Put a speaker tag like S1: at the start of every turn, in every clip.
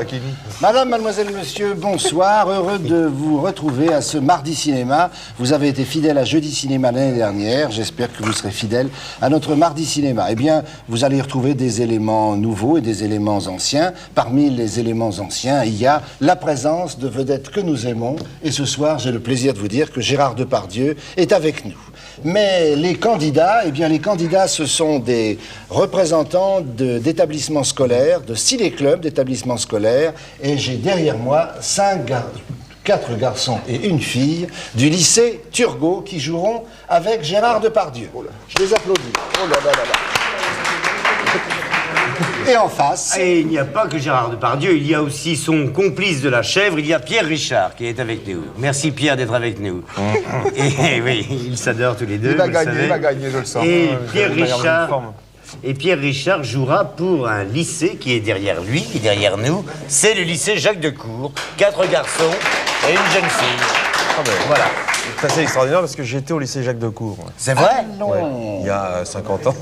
S1: Kini.
S2: Madame, mademoiselle, monsieur, bonsoir. Heureux de vous retrouver à ce Mardi Cinéma. Vous avez été fidèle à Jeudi Cinéma l'année dernière. J'espère que vous serez fidèle à notre Mardi Cinéma. Eh bien, vous allez y retrouver des éléments nouveaux et des éléments anciens. Parmi les éléments anciens, il y a la présence de vedettes que nous aimons. Et ce soir, j'ai le plaisir de vous dire que Gérard Depardieu est avec nous. Mais les candidats, eh bien, les candidats, ce sont des représentants d'établissements scolaires, de ciné-clubs d'établissements scolaires. Et j'ai derrière moi 4 garçons et une fille du lycée Turgot qui joueront avec Gérard Depardieu. Je les applaudis. Oh là là là là. Et en face...
S3: Et il n'y a pas que Gérard Depardieu, il y a aussi son complice de la chèvre, il y a Pierre Richard qui est avec nous. Merci Pierre d'être avec nous. Et oui, ils s'adorent tous les deux.
S1: Il va gagner, je le sens.
S3: Et Pierre Richard jouera pour un lycée qui est derrière lui, qui est derrière nous. C'est le lycée Jacques Decour. 4 garçons et une jeune fille.
S1: Ah ben,
S3: voilà.
S1: C'est assez extraordinaire parce que j'étais au lycée Jacques Decour.
S3: C'est vrai?
S2: Ouais,
S1: il y a 50 ans.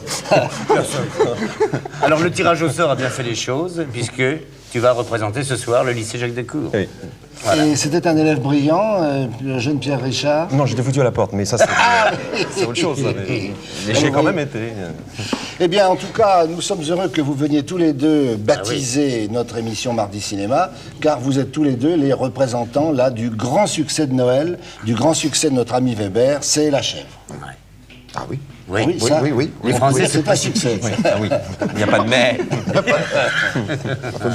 S3: Alors le tirage au sort a bien fait les choses, puisque tu vas représenter ce soir le lycée Jacques Decour.
S1: Oui.
S2: Voilà. Et c'était un élève brillant, le jeune Pierre Richard.
S1: Non, j'étais foutu à la porte, mais ça, c'est autre chose. Ça, mais j'ai quand même été.
S2: Eh bien, en tout cas, nous sommes heureux que vous veniez tous les deux baptiser notre émission Mardi Cinéma, car vous êtes tous les deux les représentants là du grand succès de Noël, du grand succès de notre ami Weber, c'est La Chèvre.
S3: Ouais.
S1: Ah oui.
S3: Oui,
S2: ça,
S3: Les Français,
S2: c'est un succès.
S1: Oui, ah oui. Il n'y a pas de mais.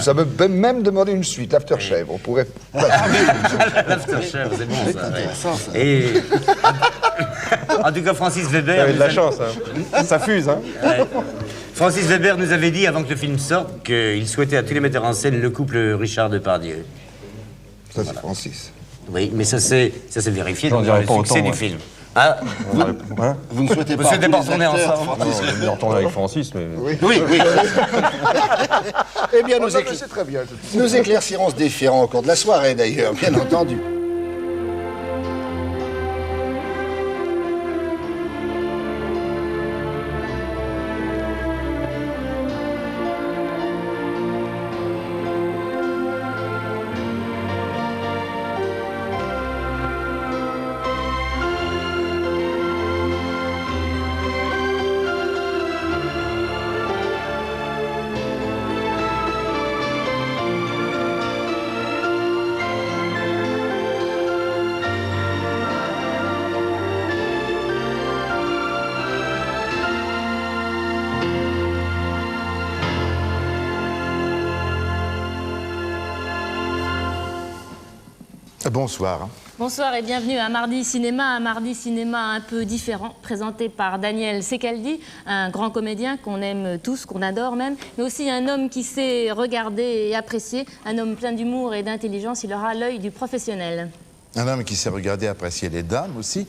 S4: Ça peut même demander une suite, l'after-chèvre. On pourrait...
S3: L'after-chèvre, c'est bon, ça.
S2: intéressant, ça.
S3: Et... en tout cas, Francis Weber...
S1: Vous avez de la chance, hein. Ça fuse, hein.
S3: Ouais. Francis Weber nous avait dit, avant que le film sorte, qu'il souhaitait à tous les metteurs en scène le couple Richard Depardieu.
S4: Ça, c'est Francis.
S3: Oui, mais ça c'est vérifié
S1: J'en
S3: dans
S1: dirais
S3: le
S1: pas
S3: succès
S1: autant,
S3: du
S1: ouais.
S3: film. Ah,
S1: Hein?
S2: Vous ne souhaitez
S3: vous
S2: pas...
S3: souhaitez
S2: tous
S3: pas
S2: les
S3: retourner
S2: acteurs,
S3: ensemble
S2: Francis.
S1: Je vais retourner avec Francis, mais...
S2: Oui. Eh bien,
S4: C'est très bien.
S2: nous éclaircirons ce déférent au cours de la soirée, d'ailleurs, bien entendu.
S4: Bonsoir.
S5: Bonsoir et bienvenue à Mardi Cinéma, un peu différent, présenté par Daniel Secaldi, un grand comédien qu'on aime tous, qu'on adore même, mais aussi un homme qui sait regarder et apprécier, un homme plein d'humour et d'intelligence, il aura l'œil du professionnel.
S4: Un homme qui sait regarder et apprécier les dames aussi.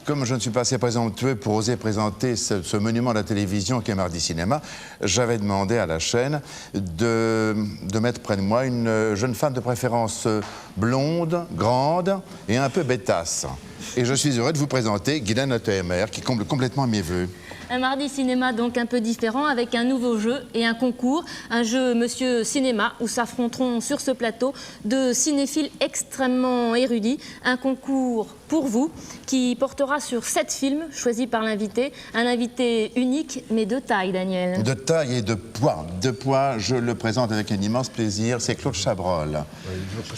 S4: Comme je ne suis pas assez présomptueux pour oser présenter ce monument de la télévision qu'est Mardi Cinéma, j'avais demandé à la chaîne de mettre près de moi une jeune femme de préférence blonde, grande et un peu bêtasse. Et je suis heureux de vous présenter Guylaine Attemer, qui comble complètement mes vœux.
S5: Un Mardi Cinéma donc un peu différent, avec un nouveau jeu et un concours, un jeu Monsieur Cinéma, où s'affronteront sur ce plateau deux cinéphiles extrêmement érudits, un concours pour vous, qui portera sur 7 films choisis par l'invité, un invité unique, mais de taille, Daniel.
S4: De taille et de poids. De poids, je le présente avec un immense plaisir, c'est Claude Chabrol.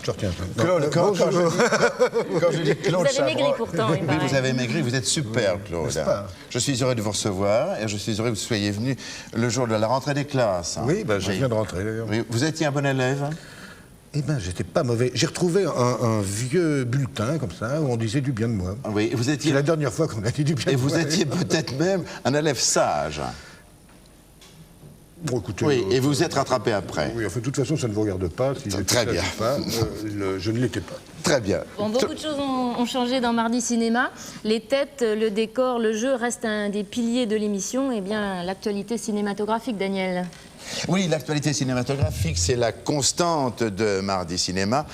S1: Je retiens.
S4: Quand je dis Claude
S5: Vous avez maigri pourtant, il
S4: Oui,
S5: paraît.
S4: vous avez maigri, vous êtes super, Claude. Je suis heureux de vous recevoir et je suis heureux que vous soyez venu le jour de la rentrée des classes.
S6: Oui, je viens de rentrer d'ailleurs.
S4: Oui, vous étiez un bon élève?
S6: Eh bien, j'étais pas mauvais. J'ai retrouvé un vieux bulletin comme ça où on disait du bien de moi.
S4: Oui, vous
S6: C'est
S4: étiez...
S6: la dernière fois qu'on a dit du bien
S4: Et
S6: de moi.
S4: vous étiez peut-être même un élève sage.
S6: Bon, écoutez,
S4: Oui, et vous vous êtes rattrapé après.
S6: Oui, enfin, de toute façon, ça ne vous regarde pas. Si j'étais
S4: Très bien.
S6: pas, je ne l'étais pas.
S4: Très bien.
S5: Bon, beaucoup de choses ont changé dans Mardi Cinéma. Les têtes, le décor, le jeu restent un des piliers de l'émission. Eh bien, l'actualité cinématographique, Daniel.
S4: Oui, l'actualité cinématographique, c'est la constante de Mardi Cinéma.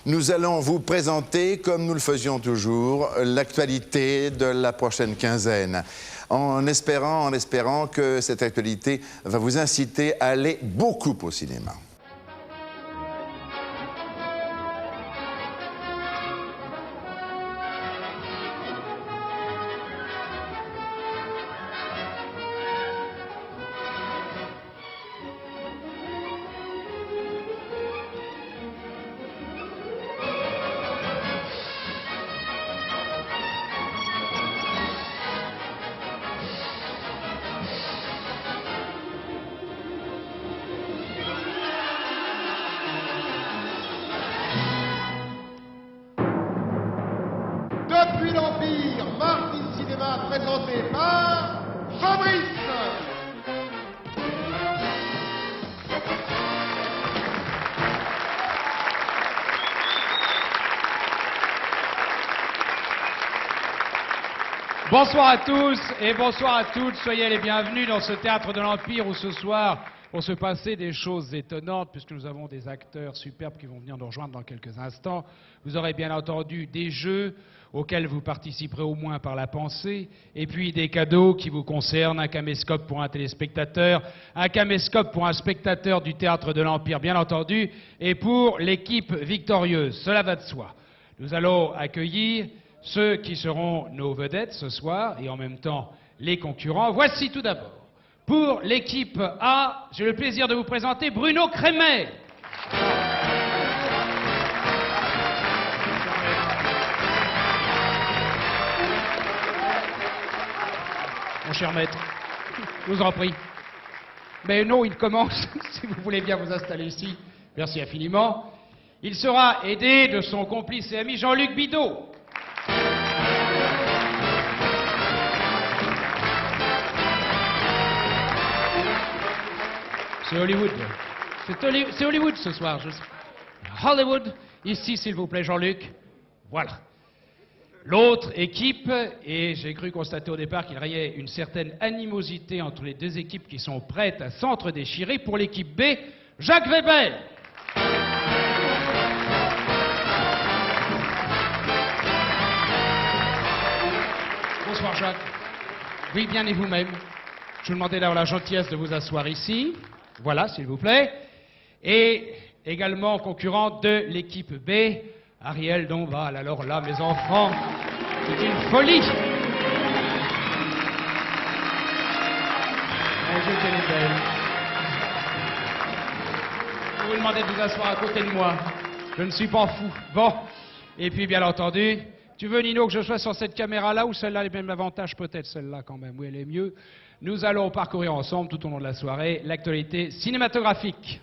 S4: Nous allons vous présenter, comme nous le faisions toujours, l'actualité de la prochaine quinzaine. En espérant que cette actualité va vous inciter à aller beaucoup au cinéma.
S7: présenté par Fabrice.
S8: Bonsoir à tous et bonsoir à toutes. Soyez les bienvenus dans ce théâtre de l'Empire où ce soir vont se passer des choses étonnantes puisque nous avons des acteurs superbes qui vont venir nous rejoindre dans quelques instants. Vous aurez bien entendu des jeux auxquels vous participerez au moins par la pensée et puis des cadeaux qui vous concernent, un caméscope pour un téléspectateur, un caméscope pour un spectateur du théâtre de l'Empire bien entendu et pour l'équipe victorieuse. Cela va de soi. Nous allons accueillir ceux qui seront nos vedettes ce soir et en même temps les concurrents. Voici tout d'abord, pour l'équipe A, j'ai le plaisir de vous présenter Bruno Crémet. Mon cher maître, je vous en prie. Mais non, il commence, si vous voulez bien vous installer ici. Merci infiniment. Il sera aidé de son complice et ami Jean-Luc Bidault. C'est Hollywood. C'est Hollywood ce soir. Hollywood, ici s'il vous plaît Jean-Luc. Voilà. L'autre équipe, et j'ai cru constater au départ qu'il régnait une certaine animosité entre les deux équipes qui sont prêtes à s'entre-déchirer. Pour l'équipe B, Jacques Weber. Bonsoir Jacques. Oui, bien et vous-même. Je vous demandais d'avoir la gentillesse de vous asseoir ici. Voilà, s'il vous plaît. Et également concurrent de l'équipe B, Ariel Dombal. Alors là, mes enfants, c'est une folie. Et je qu'elle est belle. Je vous demandais de vous asseoir à côté de moi. Je ne suis pas fou. Bon. Et puis, bien entendu, tu veux, Nino, que je sois sur cette caméra-là ou celle-là? Les mêmes avantages, peut-être celle-là quand même. Oui, elle est mieux. Nous allons parcourir ensemble, tout au long de la soirée, l'actualité cinématographique.